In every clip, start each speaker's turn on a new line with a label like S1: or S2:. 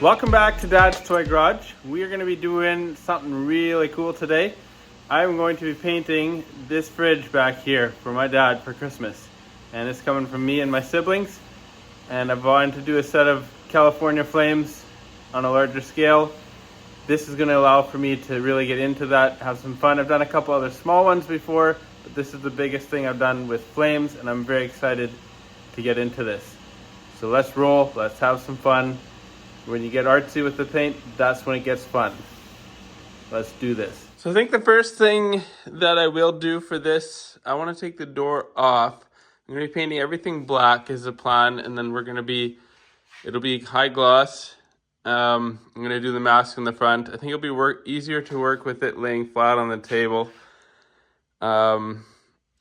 S1: Welcome back to Dad's Toy Garage. We are going to be doing something really cool today. I'm going to be painting this fridge back here for my dad for Christmas. And it's coming from me and my siblings. And I've wanted to do a set of California flames on a larger scale. This is going to allow for me to really get into that, have some fun. I've done a couple other small ones before, but this is the biggest thing I've done with flames, and I'm very excited to get into this. So let's roll, let's have some fun. When you get artsy with the paint, that's when it gets fun. Let's do this. So I think the first thing that I will do for this, I want to take the door off. I'm going to be painting everything black is the plan, and then it'll be high gloss. I'm going to do the mask in the front. I think it'll be easier to work with it laying flat on the table. And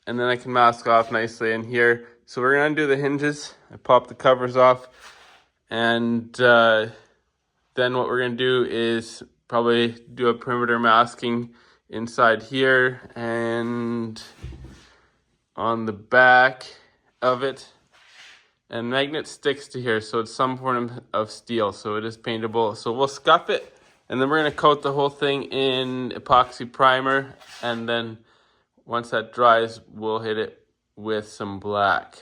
S1: then I can mask off nicely in here. So we're going to undo the hinges. I pop the covers off. And then what we're going to do is probably do a perimeter masking inside here and on the back of it. And magnet sticks to here, so it's some form of steel, so it is paintable. So we'll scuff it, and then we're going to coat the whole thing in epoxy primer. And then once that dries, we'll hit it with some black.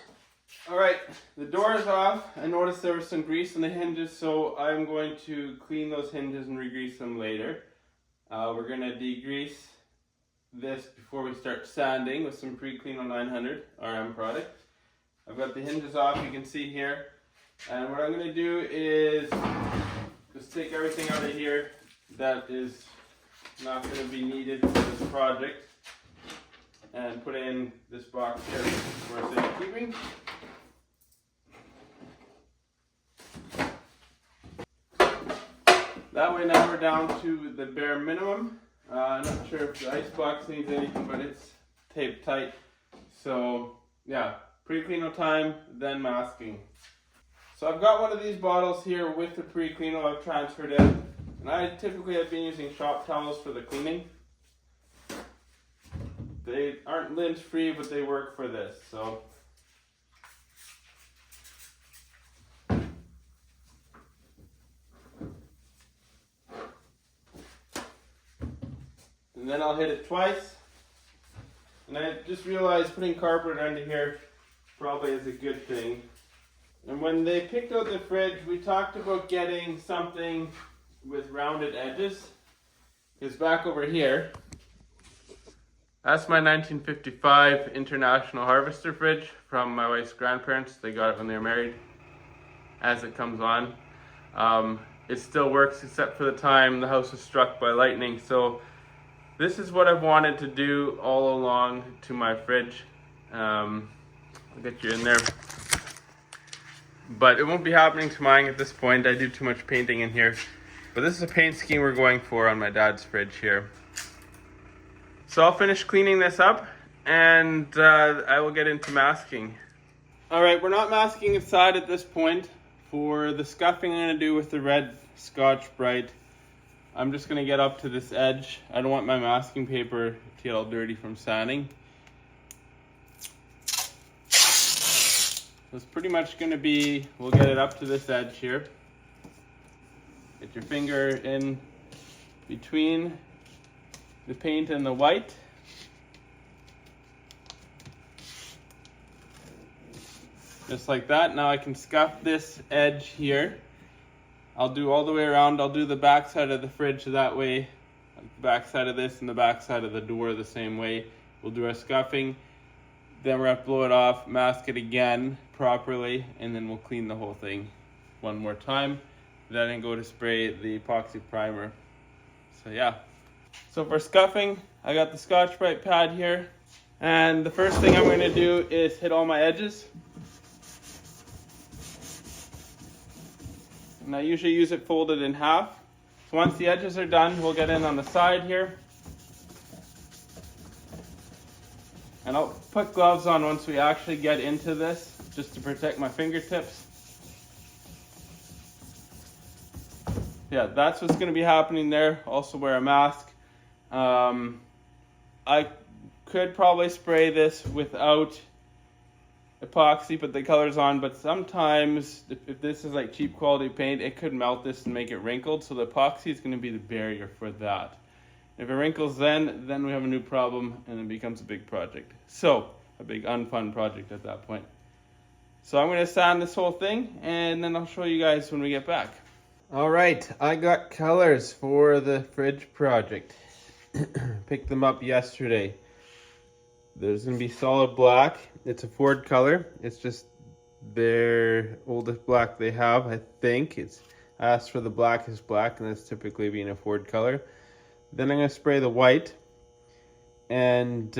S1: All right, the door is off. I noticed there was some grease on the hinges, so I'm going to clean those hinges and re-grease them later. We're going to degrease this before we start sanding with some Pre-Cleano 900 RM product. I've got the hinges off, you can see here. And what I'm going to do is just take everything out of here that is not going to be needed for this project and put it in this box here for safekeeping. That way now we're down to the bare minimum. I'm not sure if the icebox needs anything, but it's taped tight. So yeah, Pre-Cleano time, then masking. So I've got one of these bottles here with the Pre-Cleano I've transferred in. And I typically have been using shop towels for the cleaning. They aren't lint free, but they work for this. So and then I'll hit it twice. And I just realized putting carpet under here probably is a good thing. And when they picked out the fridge, we talked about getting something with rounded edges. Because back over here, that's my 1955 International Harvester fridge from my wife's grandparents. They got it when they were married. As it comes on, it still works except for the time the house was struck by lightning. So this is what I've wanted to do all along to my fridge. I'll get you in there. But it won't be happening to mine at this point. I do too much painting in here. But this is a paint scheme we're going for on my dad's fridge here. So I'll finish cleaning this up and I will get into masking. All right, we're not masking inside at this point. For the scuffing I'm gonna do with the red Scotch-Brite, I'm just gonna get up to this edge. I don't want my masking paper to get all dirty from sanding. So it's pretty much gonna be, we'll get it up to this edge here. Get your finger in between the paint and the white. Just like that. Now I can scuff this edge here. I'll do all the way around. I'll do the back side of the fridge that way. Like the back side of this and the back side of the door the same way. We'll do our scuffing. Then we're gonna blow it off, mask it again properly, and then we'll clean the whole thing one more time. Then I go to spray the epoxy primer. So yeah. So for scuffing, I got the Scotch-Brite pad here. And the first thing I'm gonna do is hit all my edges. And I usually use it folded in half. So once the edges are done, we'll get in on the side here. And I'll put gloves on once we actually get into this, just to protect my fingertips. Yeah, that's what's gonna be happening there. Also wear a mask. I could probably spray this without epoxy, put the colors on, but sometimes if this is like cheap quality paint, it could melt this and make it wrinkled, so the epoxy is going to be the barrier for that. If it wrinkles then we have a new problem and it becomes a big project. So, a big unfun project at that point. So I'm going to sand this whole thing and then I'll show you guys when we get back. Alright, I got colors for the fridge project. Picked them up yesterday. There's going to be solid black. It's a Ford color. It's just their oldest black they have, I think. It's asked for the blackest black, and that's typically being a Ford color. Then I'm going to spray the white. And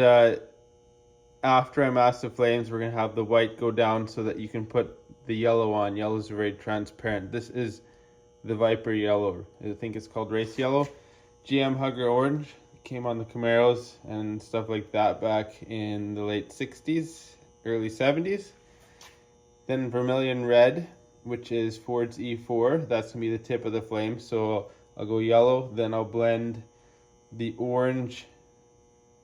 S1: after I mask the flames, we're going to have the white go down so that you can put the yellow on. Yellow is very transparent. This is the Viper yellow. I think it's called race yellow. GM Hugger orange. Came on the Camaros and stuff like that back in the late 60s, early 70s. Then vermilion red, which is Ford's E4. That's going to be the tip of the flame. So I'll go yellow, then I'll blend the orange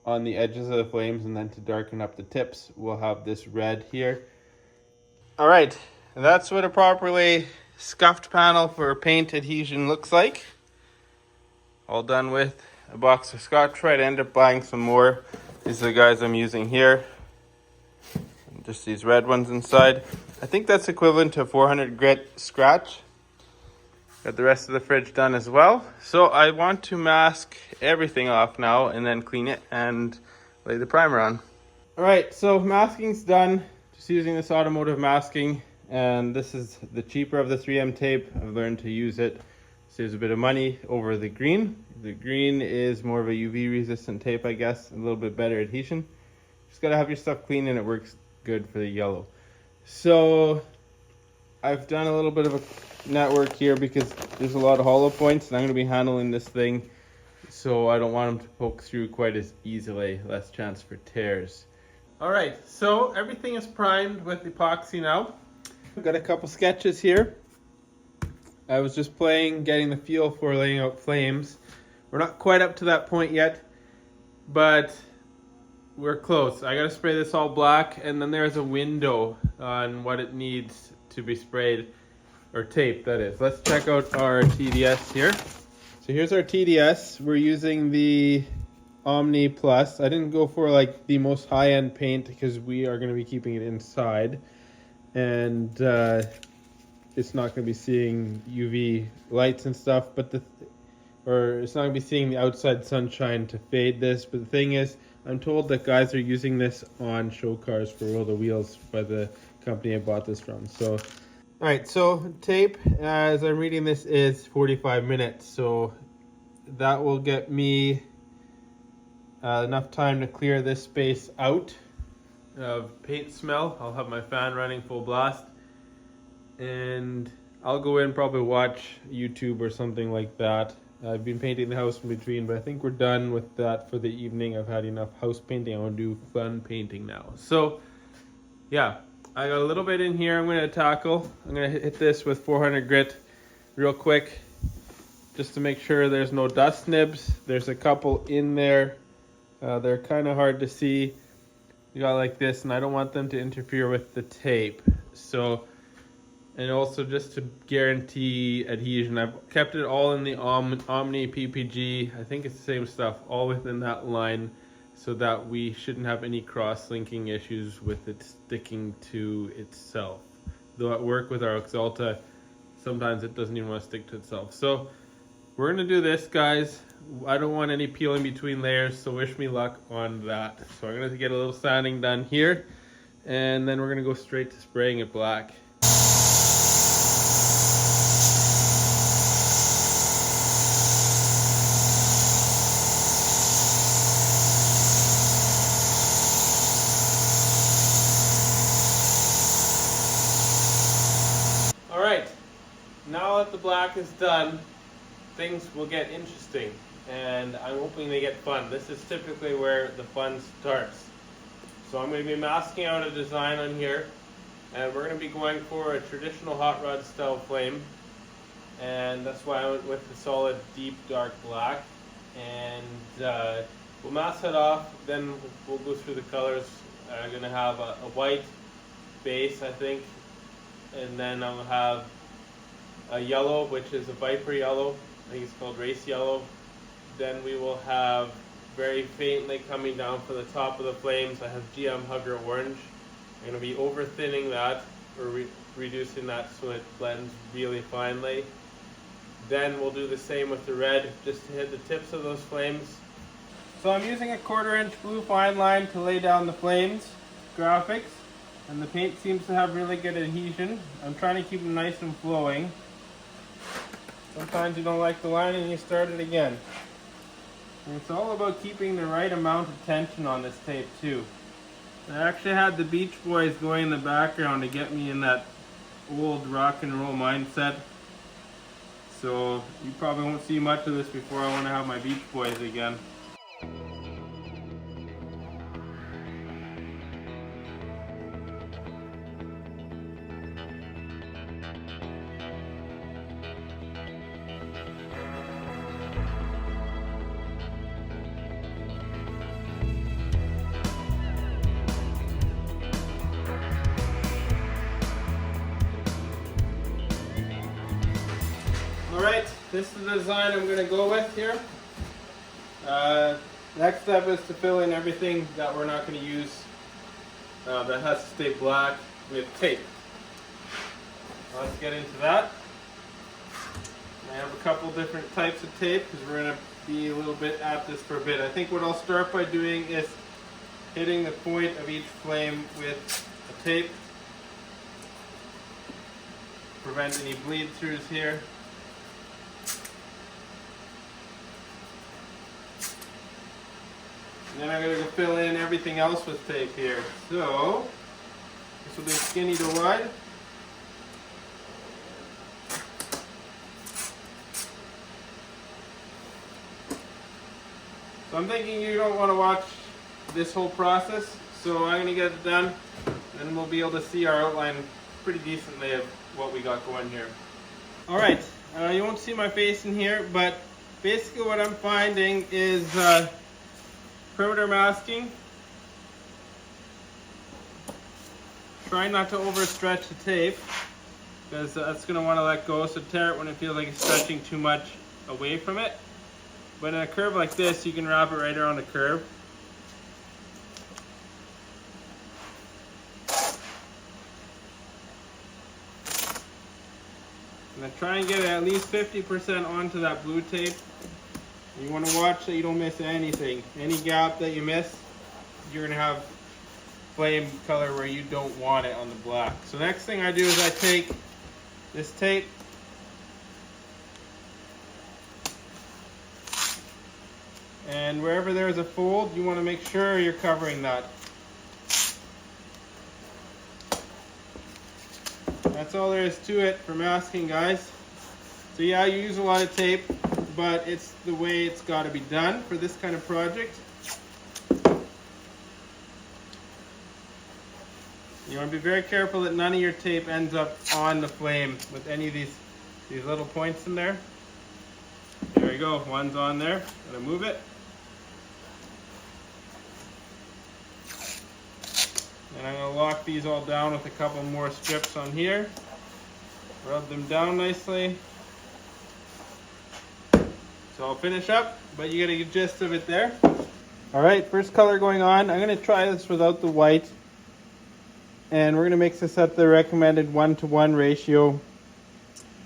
S1: on the edges of the flames, and then to darken up the tips, we'll have this red here. All right, that's what a properly scuffed panel for paint adhesion looks like. All done with a box of Scotch-Brite. I ended up buying some more. These are the guys I'm using here. Just these red ones inside. I think that's equivalent to 400 grit scratch. Got the rest of the fridge done as well. So I want to mask everything off now and then clean it and lay the primer on. Alright, so masking's done. Just using this automotive masking. And this is the cheaper of the 3M tape. I've learned to use it. Saves a bit of money over the green. The green is more of a UV resistant tape, I guess. A little bit better adhesion. Just gotta have your stuff clean and it works good for the yellow. So I've done a little bit of a network here because there's a lot of hollow points and I'm gonna be handling this thing so I don't want them to poke through quite as easily, less chance for tears. Alright, so everything is primed with epoxy now. I've got a couple sketches here. I was just getting the feel for laying out flames. We're not quite up to that point yet, but we're close. I gotta spray this all black, and then there's a window on what it needs to be sprayed, or taped, that is. Let's check out our TDS here. So here's our TDS. We're using the Omni Plus. I didn't go for like the most high-end paint because we are gonna be keeping it inside. And it's not going to be seeing UV lights and stuff, but it's not going to be seeing the outside sunshine to fade this. But the thing is, I'm told that guys are using this on show cars for World of Wheels by the company I bought this from. So, all right, so tape, as I'm reading this, is 45 minutes. So that will get me enough time to clear this space out of paint smell. I'll have my fan running full blast. And I'll go in, probably watch YouTube or something like that. I've been painting the house in between, but I think we're done with that for the evening. I've had enough house painting. I want to do fun painting now. So, yeah, I got a little bit in here I'm going to tackle. I'm going to hit this with 400 grit real quick, just to make sure there's no dust nibs. There's a couple in there. They're kind of hard to see. You got like this, and I don't want them to interfere with the tape. So, and also just to guarantee adhesion, I've kept it all in the Omni PPG. I think it's the same stuff, all within that line, so that we shouldn't have any cross-linking issues with it sticking to itself. Though at work with our Axalta, sometimes it doesn't even want to stick to itself. So we're gonna do this, guys. I don't want any peeling between layers, so wish me luck on that. So I'm gonna get a little sanding done here, and then we're gonna go straight to spraying it black. Alright, now that the black is done, things will get interesting, and I'm hoping they get fun. This is typically where the fun starts. So I'm going to be masking out a design on here, and we're going to be going for a traditional hot rod style flame, and that's why I went with the solid deep dark black. And we'll mask it off, then we'll go through the colors. I'm going to have a white, base, I think. And then I'll have a yellow, which is a Viper yellow. I think it's called race yellow. Then we will have very faintly coming down from the top of the flames, I have GM Hugger orange. I'm going to be over thinning that, or reducing that so it blends really finely. Then we'll do the same with the red, just to hit the tips of those flames. So I'm using a 1/4 inch blue fine line to lay down the flames graphics, and the paint seems to have really good adhesion. I'm trying to keep them nice and flowing. Sometimes you don't like the line and you start it again. And it's all about keeping the right amount of tension on this tape too. I actually had the Beach Boys going in the background to get me in that old rock and roll mindset. So you probably won't see much of this before I want to have my Beach Boys again. Alright, this is the design I'm going to go with here. Next step is to fill in everything that we're not going to use that has to stay black with tape. Let's get into that. I have a couple different types of tape because we're going to be a little bit at this for a bit. I think what I'll start by doing is hitting the point of each flame with a tape. Prevent any bleed throughs here. And then I'm going to go fill in everything else with tape here. So, this will be skinny to wide. So I'm thinking you don't want to watch this whole process, so I'm going to get it done, and we'll be able to see our outline pretty decently of what we got going here. Alright, you won't see my face in here, but basically what I'm finding is perimeter masking. Try not to overstretch the tape, because that's going to want to let go, so tear it when it feels like it's stretching too much away from it. But in a curve like this, you can wrap it right around the curve. And then try and get it at least 50% onto that blue tape. You want to watch that you don't miss anything. Any gap that you miss, you're going to have flame color where you don't want it on the black. So next thing I do is I take this tape, and wherever there's a fold, you want to make sure you're covering that. That's all there is to it for masking, guys. So yeah, you use a lot of tape, but it's the way it's got to be done for this kind of project. You want to be very careful that none of your tape ends up on the flame with any of these little points in there. There we go, one's on there. I'm gonna move it. And I'm going to lock these all down with a couple more strips on here. Rub them down nicely. So I'll finish up, but you get a gist of it there. Alright, first color going on. I'm going to try this without the white. And we're going to mix this at the recommended 1:1 ratio.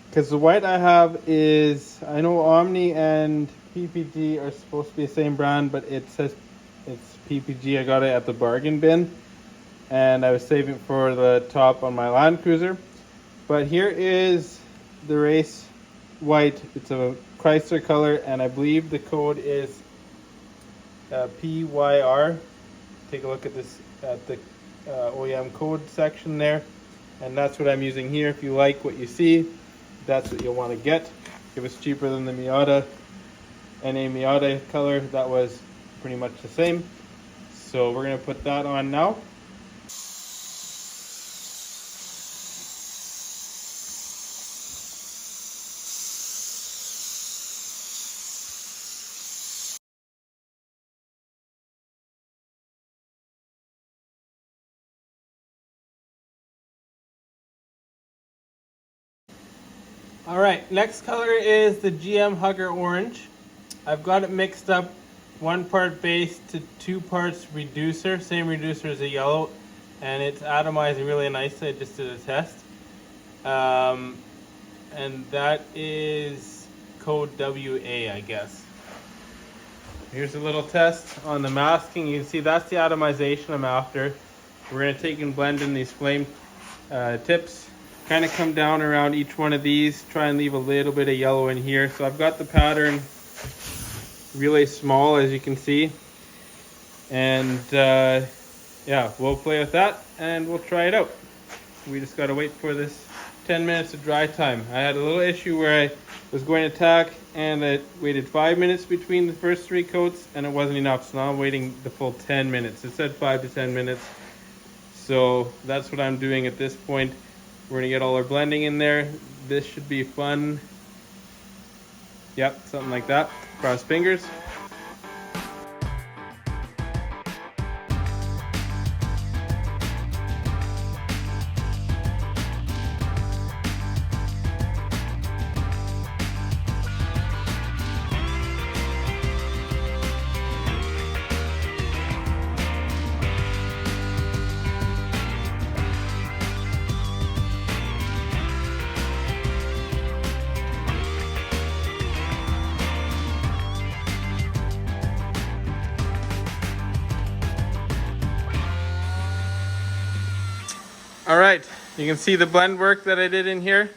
S1: Because the white I have is, I know Omni and PPG are supposed to be the same brand, but it says it's PPG. I got it at the bargain bin. And I was saving it for the top on my Land Cruiser. But here is the race white. It's a Chrysler color, and I believe the code is PYR. Take a look at this at the OEM code section there, and that's what I'm using here. If you like what you see, that's what you'll want to get. It was cheaper than the Miata NA Miata color. That was pretty much the same. So we're going to put that on now. All right, next color is the GM Hugger Orange. I've got it mixed up 1 part base to 2 parts reducer, same reducer as the yellow, and it's atomizing really nicely. I just did a test. And that is code WA, I guess. Here's a little test on the masking. You can see that's the atomization I'm after. We're going to take and blend in these flame tips. Kind of come down around each one of these. Try and leave a little bit of yellow in here. So I've got the pattern really small, as you can see. And yeah, we'll play with that and we'll try it out. We just got to wait for this 10 minutes of dry time. I had a little issue where I was going to tack and I waited 5 minutes between the first 3 coats and it wasn't enough. So now I'm waiting the full 10 minutes. It said 5 to 10 minutes. So that's what I'm doing at this point. We're gonna get all our blending in there. This should be fun. Yep, something like that. Cross fingers. All right, you can see the blend work that I did in here.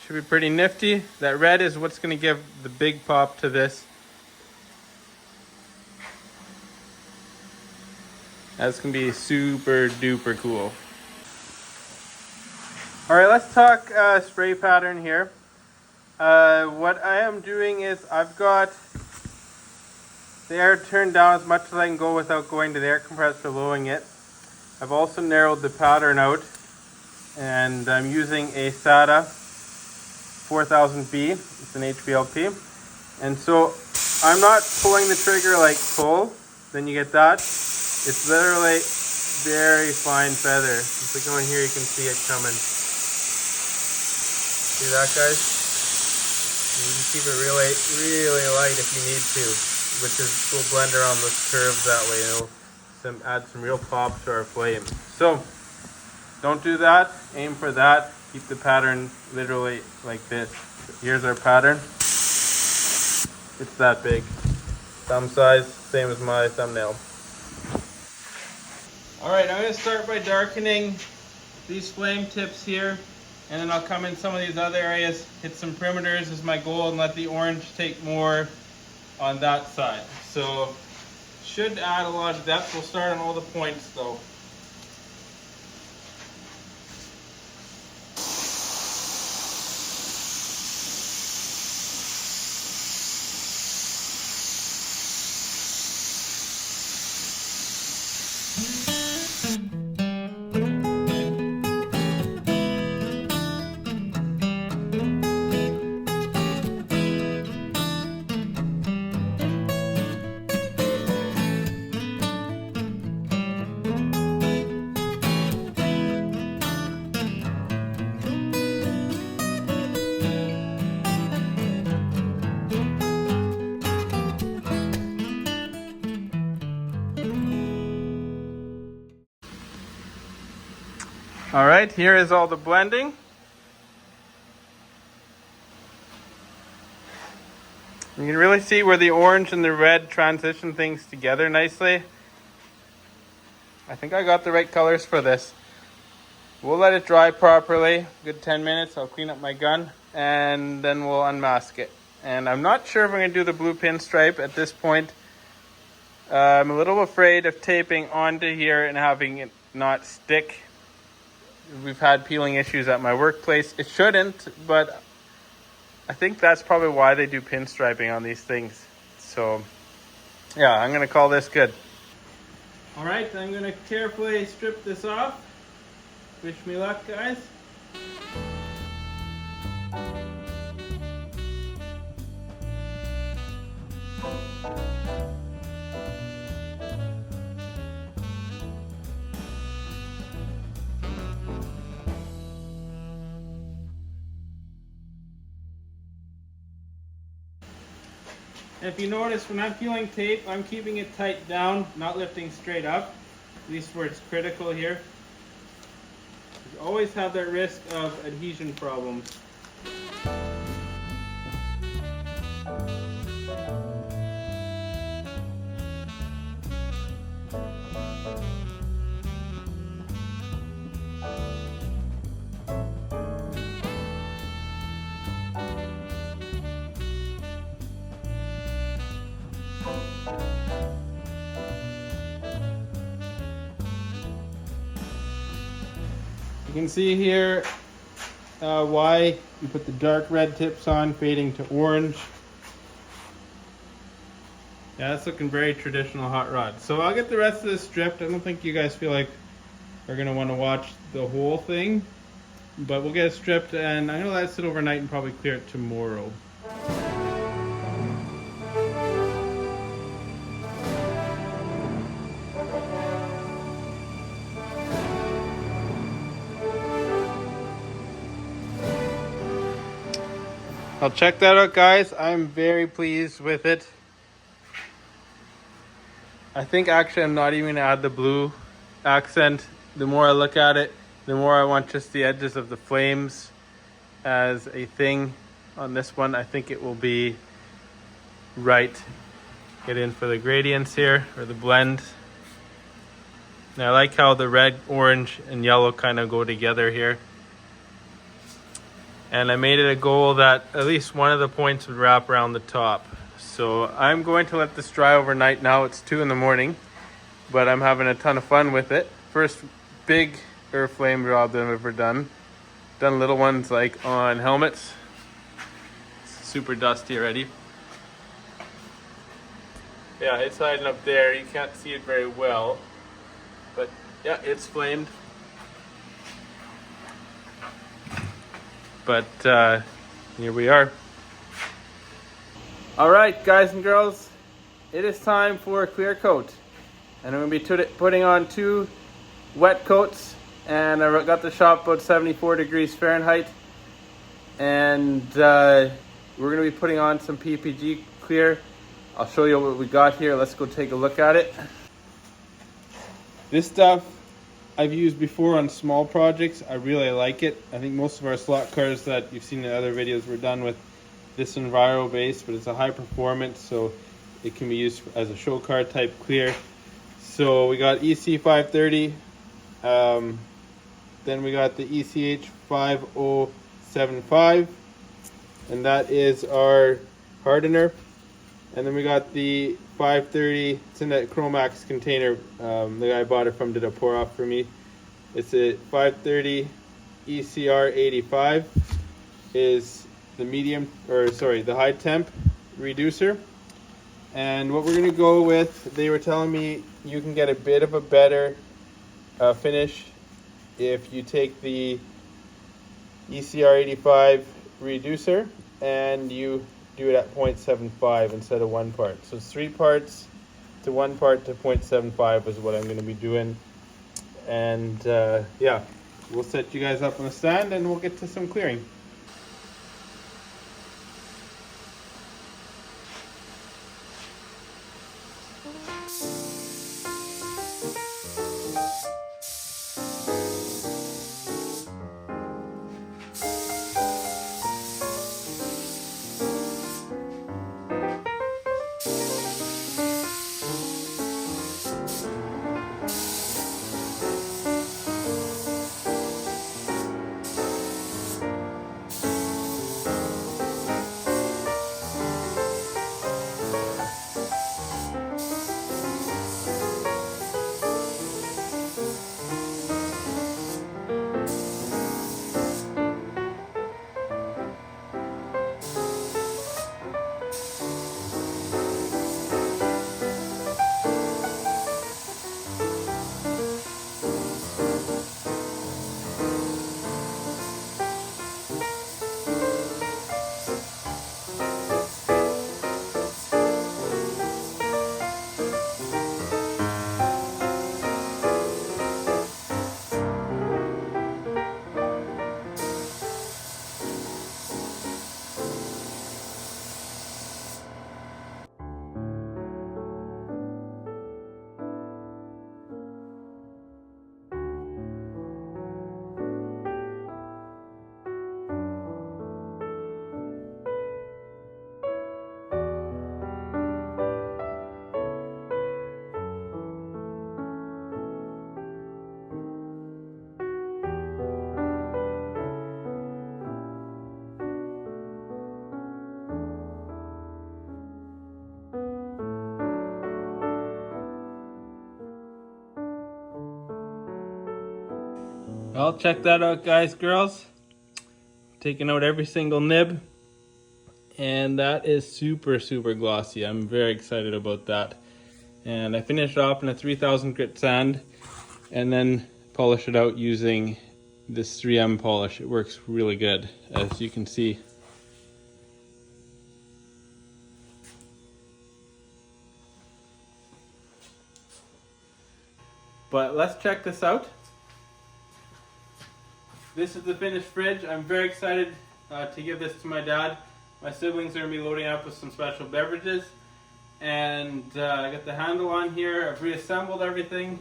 S1: Should be pretty nifty. That red is what's going to give the big pop to this. That's going to be super duper cool. All right, let's talk spray pattern here. What I am doing is I've got the air turned down as much as I can go without going to the air compressor, lowering it. I've also narrowed the pattern out, and I'm using a SATA 4000B. It's an HVLP. And so I'm not pulling the trigger like pull, then you get that. It's literally very fine feather. If we go in here, you can see it coming. See that, guys? You can keep it really, really light if you need to, which is, we'll blend around those curves that way. It'll add some real pop to our flame. So don't do that, aim for that. Keep the pattern literally like this. Here's our pattern. It's that big. Thumb size, same as my thumbnail. All right, I'm gonna start by darkening these flame tips here, and then I'll come in some of these other areas, hit some perimeters is my goal, and let the orange take more on that side. So should add a lot of depth. We'll start on all the points though. All right, here is all the blending. You can really see where the orange and the red transition things together nicely. I think I got the right colors for this. We'll let it dry properly, good 10 minutes. I'll clean up my gun and then we'll unmask it. And I'm not sure if I'm gonna do the blue pinstripe at this point. I'm a little afraid of taping onto here and having it not stick. We've had peeling issues at my workplace. It shouldn't, but I think that's probably why they do pinstriping on these things. So yeah, I'm gonna call this good. All right, I'm gonna carefully strip this off. Wish me luck, guys. And if you notice, when I'm peeling tape, I'm keeping it tight down, not lifting straight up, at least where it's critical here. You always have that risk of adhesion problems. You can see here why you put the dark red tips on, fading to orange. Yeah, that's looking very traditional hot rod. So I'll get the rest of this stripped. I don't think you guys feel like are gonna want to watch the whole thing, but we'll get it stripped, and I'm gonna let it sit overnight and probably clear it tomorrow. I'll check that out, guys. I'm very pleased with it. I think actually I'm not even gonna add the blue accent. The more I look at it, the more I want just the edges of the flames as a thing on this one. I think it will be right. Get in for the gradients here, or the blend. And I like how the red, orange, and yellow kind of go together here. And I made it a goal that at least one of the points would wrap around the top. So I'm going to let this dry overnight now. It's 2 in the morning, but I'm having a ton of fun with it. First big Airflame job that I've ever done. Done little ones like on helmets. It's super dusty already. Yeah, it's hiding up there. You can't see it very well, but yeah, it's flamed. But here we are. All right, guys and girls, it is time for a clear coat. And I'm going to be putting on 2 wet coats. And I got the shop about 74 degrees Fahrenheit. And we're going to be putting on some PPG clear. I'll show you what we got here. Let's go take a look at it. This stuff I've used before on small projects. I really like it. I think most of our slot cars that you've seen in other videos were done with this Enviro base, but it's a high performance, so it can be used as a show car type clear. So we got EC530, then we got the ECH 5075, and that is our hardener. And then we got the 530, it's in that Chromax container. The guy bought it from, did a pour off for me. It's a 530 ECR 85 is the medium, or sorry, the high temp reducer. And what we're gonna go with, they were telling me you can get a bit of a better finish if you take the ECR 85 reducer and you do it at 0.75 instead of 1 part. So it's 3 parts to 1 part to 0.75 is what I'm going to be doing. And yeah, we'll set you guys up on the stand and we'll get to some clearing. Well, check that out, guys, girls. Taking out every single nib. And that is super, super glossy. I'm very excited about that. And I finished it off in a 3000 grit sand and then polish it out using this 3M polish. It works really good, as you can see. But let's check this out. This is the finished fridge. I'm very excited to give this to my dad. My siblings are going to be loading up with some special beverages. And I got the handle on here. I've reassembled everything.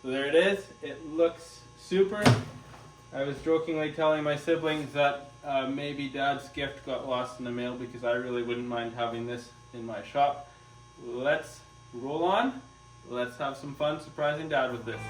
S1: So there it is. It looks super. I was jokingly telling my siblings that maybe Dad's gift got lost in the mail because I really wouldn't mind having this in my shop. Let's roll on. Let's have some fun surprising Dad with this.